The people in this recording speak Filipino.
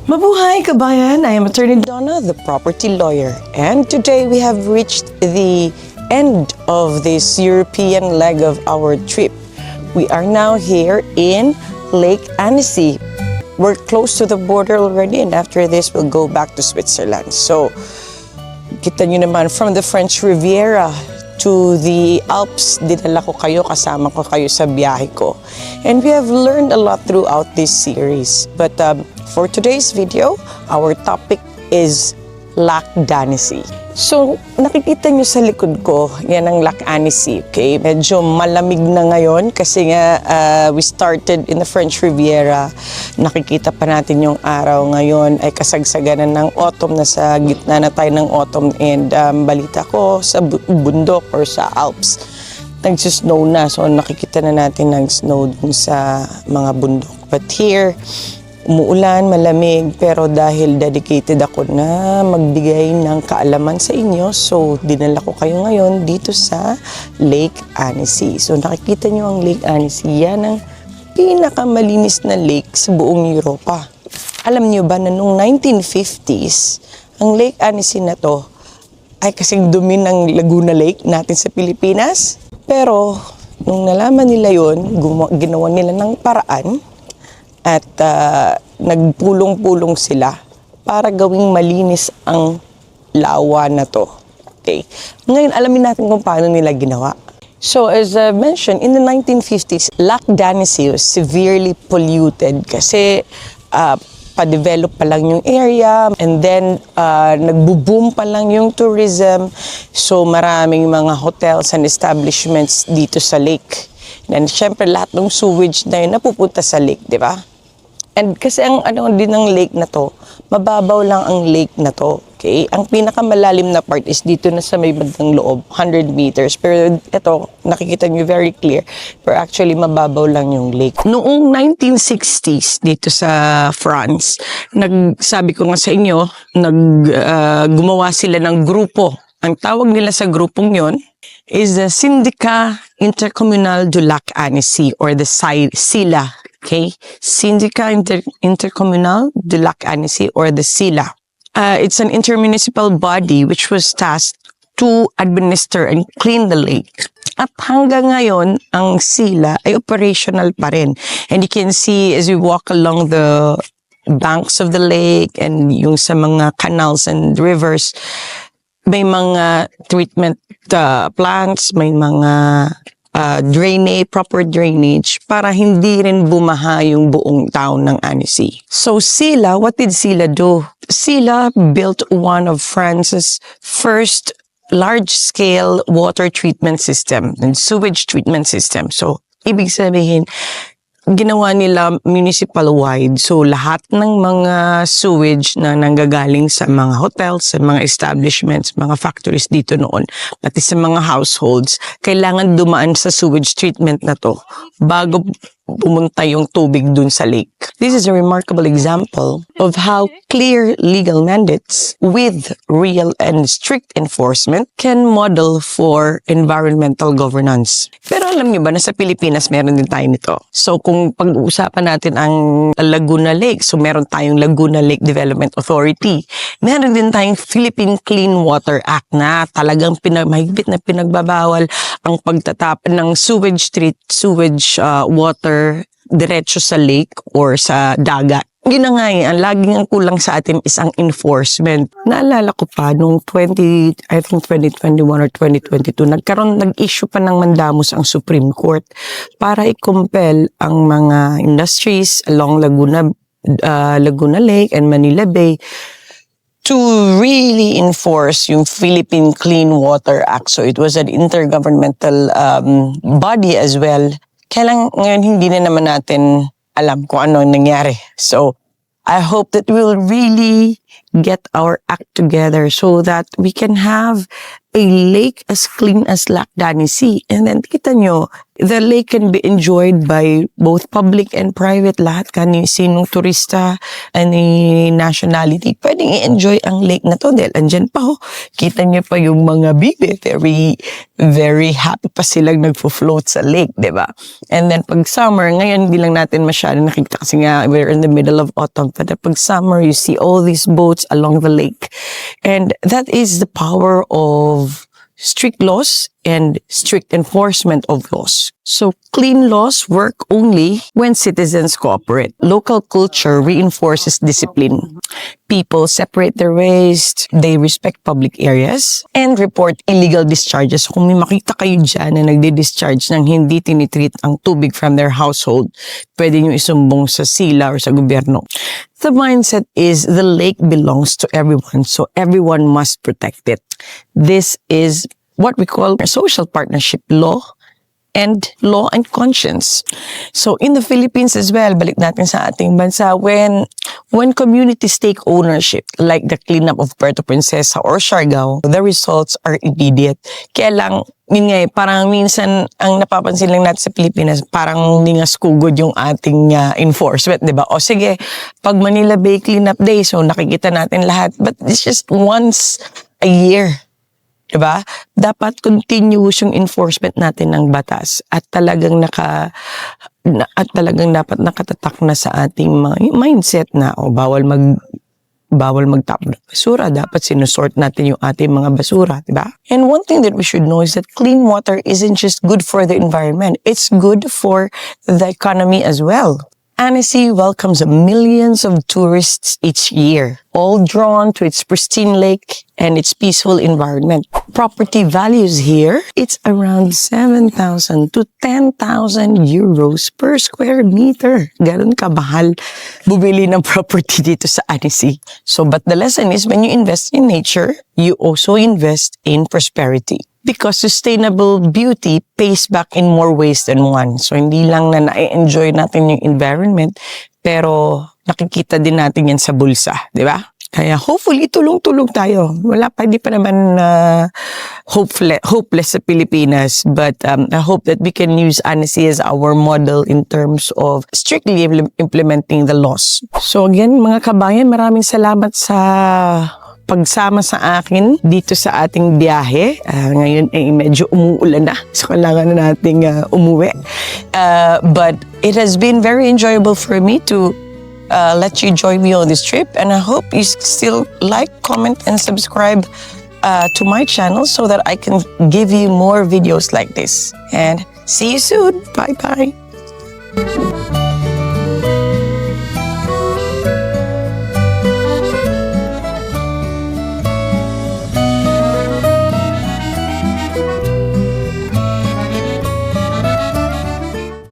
Mabuhay kabayan! I am Attorney Donna, the property lawyer. And today we have reached the end of this European leg of our trip. We are now here in Lake Annecy. We're close to the border already, and after this we'll go back to Switzerland. So, kita nyo naman, from the French Riviera to the Alps, dinala ko kayo, kasama ko kayo sa biyahe ko. And we have learned a lot throughout this series. But for today's video, our topic is Lac d'Annecy. So, nakikita nyo sa likod ko, yan ang Lac Annecy, okay? Medyo malamig na ngayon kasi nga we started in the French Riviera. Nakikita pa natin yung araw ngayon ay kasagsaganan ng autumn, na sa gitna na tayo ng autumn, and balita ko sa bundok or sa Alps, nagsusnow na. So, nakikita na natin nag-snow dun sa mga bundok. But here, umuulan, malamig, pero dahil dedicated ako na magbigay ng kaalaman sa inyo, so dinala ko kayo ngayon dito sa Lake Annecy. So nakikita nyo ang Lake Annecy, yan ang pinakamalinis na lake sa buong Europa. Alam nyo ba na noong 1950s, ang Lake Annecy na to ay kasing dumi ng Laguna Lake natin sa Pilipinas. Pero nung nalaman nila yon, ginawa nila ng paraan at nagpulong-pulong sila para gawing malinis ang lawa na to. Okay. Ngayon, alamin natin kung paano nila ginawa. So, as I mentioned, in the 1950s, Lac d'Annecy was severely polluted kasi pa-develop pa lang yung area, and then nagbo-boom pa lang yung tourism. So, maraming mga hotels and establishments dito sa lake. And syempre, lahat ng sewage na yun napupunta sa lake, di ba? And kasi ang din ng lake na to, mababaw lang ang lake na to. Okay? Ang pinakamalalim na part is dito na sa may bandang loob, 100 meters. Pero ito, nakikita nyo very clear. Pero actually, mababaw lang yung lake. Noong 1960s, dito sa France, sabi ko nga sa inyo, gumawa sila ng grupo. Ang tawag nila sa grupong yon is the Syndicat Intercommunal du Lac Annecy, or the SILA. Okay, Syndicat Intercommunal du Lac Annecy, or the SILA. It's an intermunicipal body which was tasked to administer and clean the lake. At hanggang ngayon, ang SILA ay operational pa rin. And you can see as we walk along the banks of the lake and yung sa mga canals and rivers, may mga treatment plants, may mga proper drainage para hindi rin bumaha yung buong town ng Annecy. So SILA, what did SILA do? SILA built one of France's first large-scale water treatment system and sewage treatment system. So, ibig sabihin, ginawa nila municipal-wide. So, lahat ng mga sewage na nanggagaling sa mga hotels, sa mga establishments, mga factories dito noon, pati sa mga households, kailangan dumaan sa sewage treatment na to bago pumunta yung tubig dun sa lake. This is a remarkable example of how clear legal mandates with real and strict enforcement can model for environmental governance. Pero alam niyo ba na sa Pilipinas meron din tayo nito? So kung pag-uusapan natin ang Laguna Lake, so meron tayong Laguna Lake Development Authority. Meron din tayong Philippine Clean Water Act na talagang mahigpit na pinagbabawal ang pagtatapon ng sewage water diretso sa lake or sa dagat. Yun na nga ang laging ang kulang sa atin is ang enforcement. Naalala ko pa, nung 2021 or 2022, nag-issue pa ng mandamus ang Supreme Court para i-compel ang mga industries along Laguna Lake and Manila Bay to really enforce yung Philippine Clean Water Act. So it was an intergovernmental body as well. Kailang ngayon hindi na naman natin alam kung ano nangyari. So, I hope that we'll really get our act together so that we can have a lake as clean as Lac d'Annecy. And then, kita nyo, The lake can be enjoyed by both public and private. Lahat sinong turista, any nationality, pwedeng i-enjoy ang lake na to dahil andyan pa kita niyo pa yung mga bibe, very, very happy pa silang nagfo-float sa lake, diba? And then pag summer, ngayon hindi lang natin masyado nakikita kasi nga we're in the middle of autumn, but pag summer, you see all these boats along the lake. And that is the power of strict laws and strict enforcement of laws. So clean laws work only when citizens cooperate. Local culture reinforces discipline. People separate their waste, they respect public areas, and report illegal discharges. So, kung may makita kayo dyan na nagdi-discharge ng hindi tinitreat ang tubig from their household, pwede nyo isumbong sa sila or sa gobyerno. The mindset is the lake belongs to everyone, so everyone must protect it. This is what we call social partnership law and law and conscience. So in the Philippines as well, balik natin sa ating bansa, when communities take ownership, like the cleanup of Puerto Princesa or Siargao, the results are immediate. Kaya lang, parang minsan ang napapansin lang natin sa Pilipinas, parang hindi nga skugod yung ating enforcement, di ba? O sige, pag Manila Bay Cleanup Day, so nakikita natin lahat, but it's just once a year. Diba? Dapat continuous yung enforcement natin ng batas at talagang dapat nakatatak na sa ating mindset na bawal magtapon ng basura, dapat sinusort natin yung ating mga basura, diba? And one thing that we should know is that clean water isn't just good for the environment, it's good for the economy as well. Annecy welcomes millions of tourists each year, all drawn to its pristine lake and its peaceful environment. Property values here, it's around 7,000 to 10,000 euros per square meter. Ganun kabahal bumili ng property dito sa Annecy. So, but the lesson is when you invest in nature, you also invest in prosperity. Because sustainable beauty pays back in more ways than one. So, hindi lang na na-enjoy natin yung environment, pero nakikita din natin yan sa bulsa, di ba? Kaya hopefully, tulong-tulong tayo. Hindi pa naman hopeless sa Pilipinas. But I hope that we can use Annecy as our model in terms of strictly implementing the laws. So again, mga kabayan, maraming salamat sa pagsama sa akin dito sa ating biyahe. Ngayon ay medyo umuulan na. So, kailangan na nating umuwi. But it has been very enjoyable for me to let you join me on this trip. And I hope you still like, comment, and subscribe to my channel so that I can give you more videos like this. And see you soon. Bye-bye.